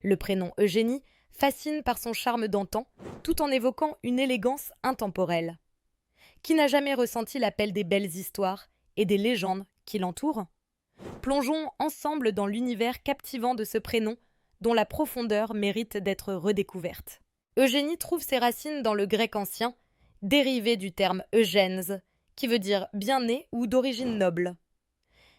Le prénom Eugénie fascine par son charme d'antan, tout en évoquant une élégance intemporelle. Qui n'a jamais ressenti l'appel des belles histoires et des légendes qui l'entourent? Plongeons ensemble dans l'univers captivant de ce prénom, dont la profondeur mérite d'être redécouverte. Eugénie trouve ses racines dans le grec ancien, dérivé du terme Eugens, qui veut dire bien-né ou d'origine noble.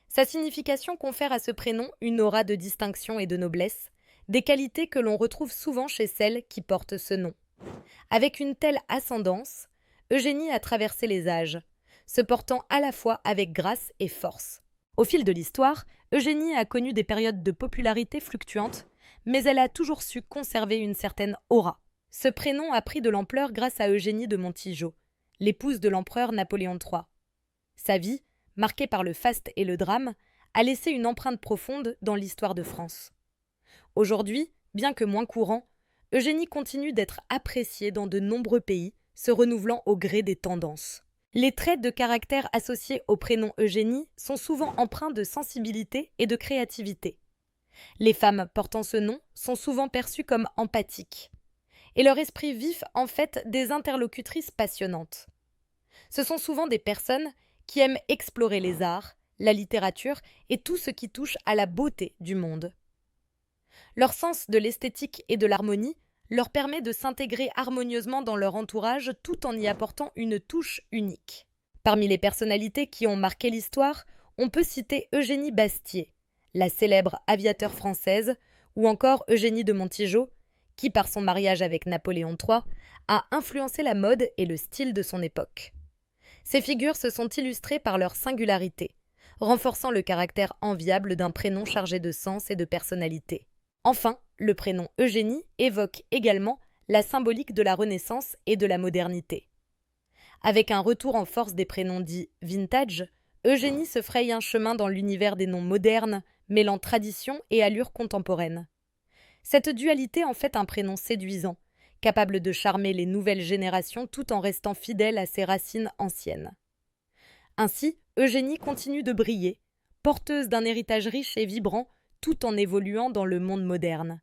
Sa signification confère à ce prénom une aura de distinction et de noblesse, des qualités que l'on retrouve souvent chez celles qui portent ce nom. Avec une telle ascendance, Eugénie a traversé les âges, se portant à la fois avec grâce et force. Au fil de l'histoire, Eugénie a connu des périodes de popularité fluctuantes, mais elle a toujours su conserver une certaine aura. Ce prénom a pris de l'ampleur grâce à Eugénie de Montijo, l'épouse de l'empereur Napoléon III. Sa vie, marquée par le faste et le drame, a laissé une empreinte profonde dans l'histoire de France. Aujourd'hui, bien que moins courant, Eugénie continue d'être appréciée dans de nombreux pays, se renouvelant au gré des tendances. Les traits de caractère associés au prénom Eugénie sont souvent empreints de sensibilité et de créativité. Les femmes portant ce nom sont souvent perçues comme empathiques, et leur esprit vif en fait des interlocutrices passionnantes. Ce sont souvent des personnes qui aiment explorer les arts, la littérature et tout ce qui touche à la beauté du monde. Leur sens de l'esthétique et de l'harmonie leur permet de s'intégrer harmonieusement dans leur entourage tout en y apportant une touche unique. Parmi les personnalités qui ont marqué l'histoire, on peut citer Eugénie Bastier, la célèbre aviateur française, ou encore Eugénie de Montijo, qui, par son mariage avec Napoléon III, a influencé la mode et le style de son époque. Ces figures se sont illustrées par leur singularité, renforçant le caractère enviable d'un prénom chargé de sens et de personnalité. Enfin, le prénom Eugénie évoque également la symbolique de la Renaissance et de la modernité. Avec un retour en force des prénoms dits vintage, Eugénie se fraye un chemin dans l'univers des noms modernes, mêlant tradition et allure contemporaine. Cette dualité en fait un prénom séduisant, capable de charmer les nouvelles générations tout en restant fidèle à ses racines anciennes. Ainsi, Eugénie continue de briller, porteuse d'un héritage riche et vibrant, tout en évoluant dans le monde moderne.